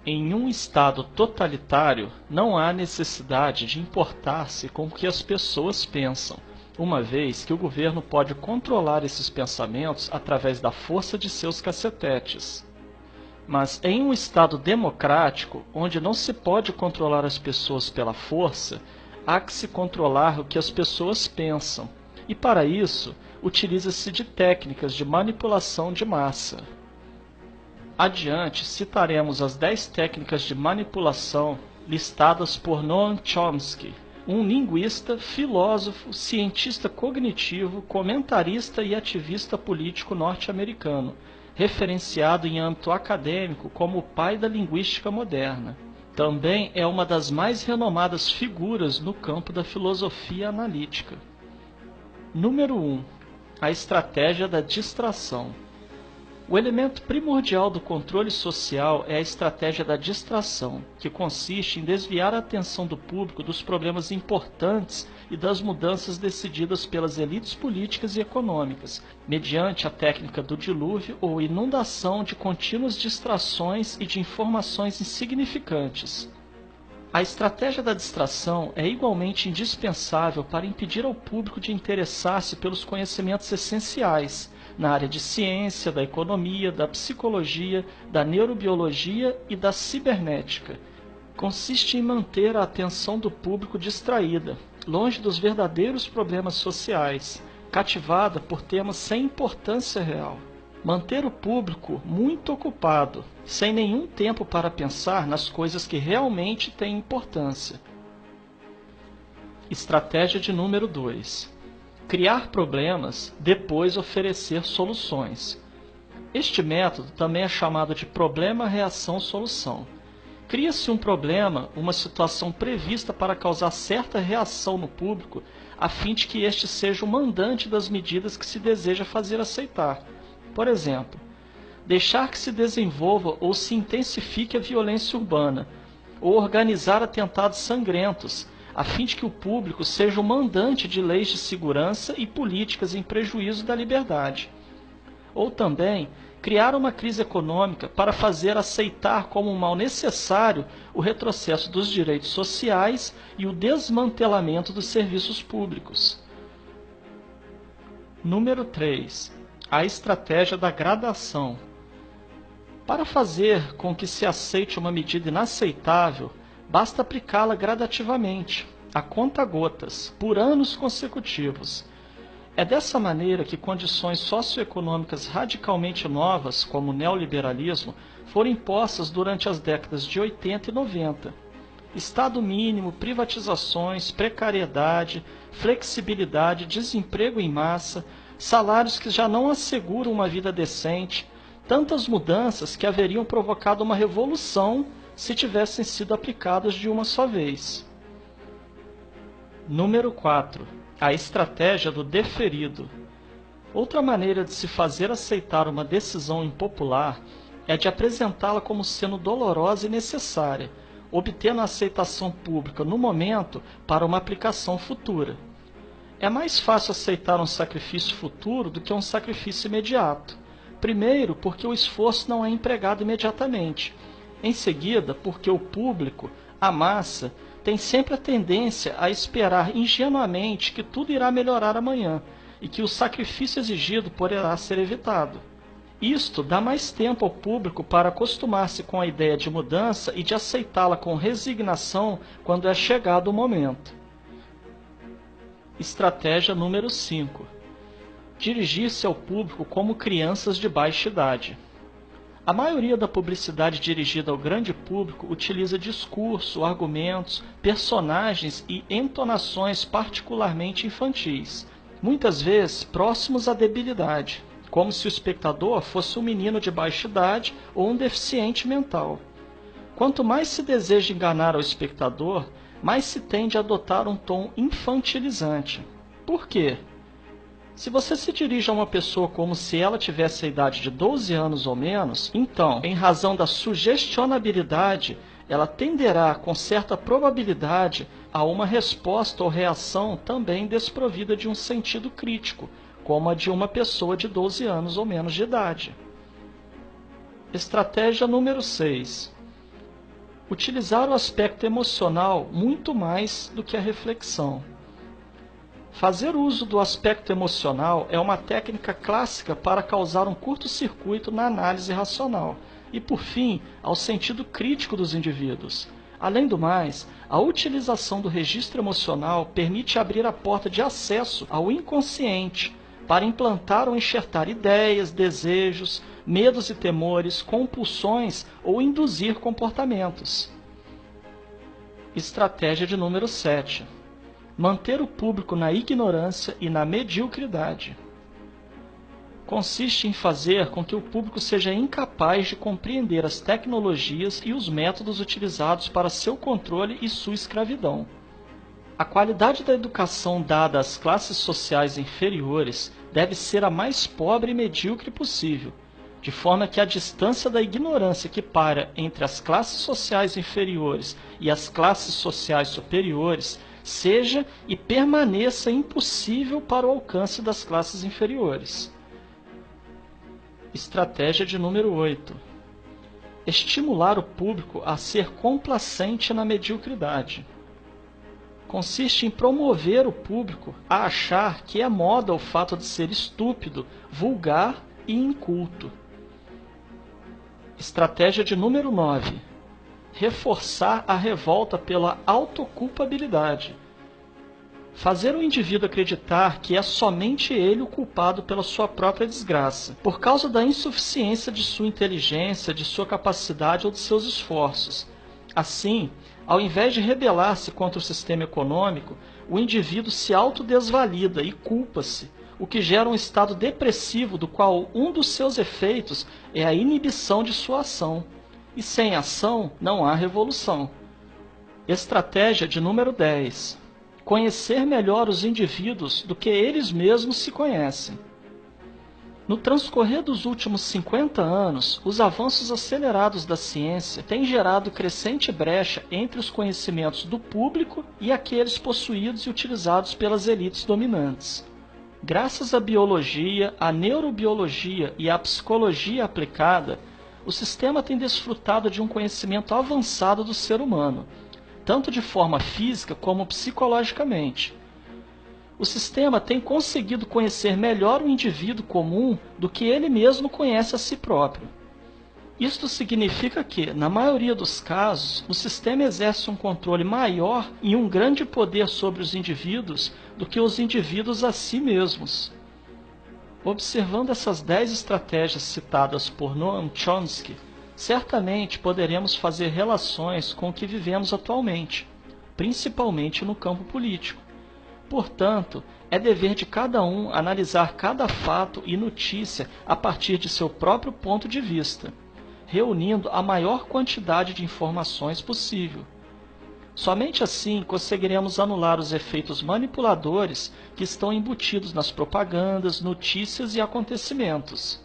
Em um Estado totalitário, não há necessidade de importar-se com o que as pessoas pensam, uma vez que o governo pode controlar esses pensamentos através da força de seus cacetetes. Mas em um Estado democrático, onde não se pode controlar as pessoas pela força, há que se controlar o que as pessoas pensam, e para isso, utiliza-se de técnicas de manipulação de massa. Adiante, citaremos as 10 técnicas de manipulação listadas por Noam Chomsky, um linguista, filósofo, cientista cognitivo, comentarista e ativista político norte-americano, referenciado em âmbito acadêmico como o pai da linguística moderna. Também é uma das mais renomadas figuras no campo da filosofia analítica. Número 1. A estratégia da distração. O elemento primordial do controle social é a estratégia da distração, que consiste em desviar a atenção do público dos problemas importantes e das mudanças decididas pelas elites políticas e econômicas, mediante a técnica do dilúvio ou inundação de contínuas distrações e de informações insignificantes. A estratégia da distração é igualmente indispensável para impedir ao público de interessar-se pelos conhecimentos essenciais, na área de ciência, da economia, da psicologia, da neurobiologia e da cibernética. Consiste em manter a atenção do público distraída, longe dos verdadeiros problemas sociais, cativada por temas sem importância real. Manter o público muito ocupado, sem nenhum tempo para pensar nas coisas que realmente têm importância. Estratégia de número 2. Criar problemas, depois oferecer soluções. Este método também é chamado de problema-reação-solução. Cria-se um problema, uma situação prevista para causar certa reação no público, a fim de que este seja o mandante das medidas que se deseja fazer aceitar. Por exemplo, deixar que se desenvolva ou se intensifique a violência urbana, ou organizar atentados sangrentos, a fim de que o público seja o mandante de leis de segurança e políticas em prejuízo da liberdade. Ou também, criar uma crise econômica para fazer aceitar como um mal necessário o retrocesso dos direitos sociais e o desmantelamento dos serviços públicos. Número 3. A estratégia da gradação. Para fazer com que se aceite uma medida inaceitável, basta aplicá-la gradativamente, a conta-gotas, por anos consecutivos. É dessa maneira que condições socioeconômicas radicalmente novas, como o neoliberalismo, foram impostas durante as décadas de 80 e 90. Estado mínimo, privatizações, precariedade, flexibilidade, desemprego em massa, salários que já não asseguram uma vida decente, tantas mudanças que haveriam provocado uma revolução se tivessem sido aplicadas de uma só vez. Número 4. A estratégia do deferido. Outra maneira de se fazer aceitar uma decisão impopular é de apresentá-la como sendo dolorosa e necessária, obtendo a aceitação pública no momento para uma aplicação futura. É mais fácil aceitar um sacrifício futuro do que um sacrifício imediato. Primeiro, porque o esforço não é empregado imediatamente. Em seguida, porque o público, a massa, tem sempre a tendência a esperar ingenuamente que tudo irá melhorar amanhã e que o sacrifício exigido poderá ser evitado. Isto dá mais tempo ao público para acostumar-se com a ideia de mudança e de aceitá-la com resignação quando é chegado o momento. Estratégia número 5. Dirigir-se ao público como crianças de baixa idade. A maioria da publicidade dirigida ao grande público utiliza discurso, argumentos, personagens e entonações particularmente infantis, muitas vezes próximos à debilidade, como se o espectador fosse um menino de baixa idade ou um deficiente mental. Quanto mais se deseja enganar ao espectador, mais se tende a adotar um tom infantilizante. Por quê? Se você se dirige a uma pessoa como se ela tivesse a idade de 12 anos ou menos, então, em razão da sugestionabilidade, ela tenderá, com certa probabilidade, a uma resposta ou reação também desprovida de um sentido crítico, como a de uma pessoa de 12 anos ou menos de idade. Estratégia número 6. Utilizar o aspecto emocional muito mais do que a reflexão. Fazer uso do aspecto emocional é uma técnica clássica para causar um curto-circuito na análise racional e, por fim, ao sentido crítico dos indivíduos. Além do mais, a utilização do registro emocional permite abrir a porta de acesso ao inconsciente para implantar ou enxertar ideias, desejos, medos e temores, compulsões ou induzir comportamentos. Estratégia de número 7. Manter o público na ignorância e na mediocridade. Consiste em fazer com que o público seja incapaz de compreender as tecnologias e os métodos utilizados para seu controle e sua escravidão. A qualidade da educação dada às classes sociais inferiores deve ser a mais pobre e medíocre possível, de forma que a distância da ignorância que paira entre as classes sociais inferiores e as classes sociais superiores seja e permaneça impossível para o alcance das classes inferiores. Estratégia de número 8. Estimular o público a ser complacente na mediocridade. Consiste em promover o público a achar que é moda o fato de ser estúpido, vulgar e inculto. Estratégia de número 9. Reforçar a revolta pela autoculpabilidade. Fazer o indivíduo acreditar que é somente ele o culpado pela sua própria desgraça, por causa da insuficiência de sua inteligência, de sua capacidade ou de seus esforços. Assim, ao invés de rebelar-se contra o sistema econômico, o indivíduo se autodesvalida e culpa-se, o que gera um estado depressivo do qual um dos seus efeitos é a inibição de sua ação. E sem ação não há revolução. Estratégia de número 10. Conhecer melhor os indivíduos do que eles mesmos se conhecem. No transcorrer dos últimos 50 anos, os avanços acelerados da ciência têm gerado crescente brecha entre os conhecimentos do público e aqueles possuídos e utilizados pelas elites dominantes. Graças à biologia, à neurobiologia e à psicologia aplicada, o sistema tem desfrutado de um conhecimento avançado do ser humano, tanto de forma física como psicologicamente. O sistema tem conseguido conhecer melhor o indivíduo comum do que ele mesmo conhece a si próprio. Isto significa que, na maioria dos casos, o sistema exerce um controle maior e um grande poder sobre os indivíduos do que os indivíduos a si mesmos. Observando essas 10 estratégias citadas por Noam Chomsky, certamente poderemos fazer relações com o que vivemos atualmente, principalmente no campo político. Portanto, é dever de cada um analisar cada fato e notícia a partir de seu próprio ponto de vista, reunindo a maior quantidade de informações possível. Somente assim conseguiremos anular os efeitos manipuladores que estão embutidos nas propagandas, notícias e acontecimentos.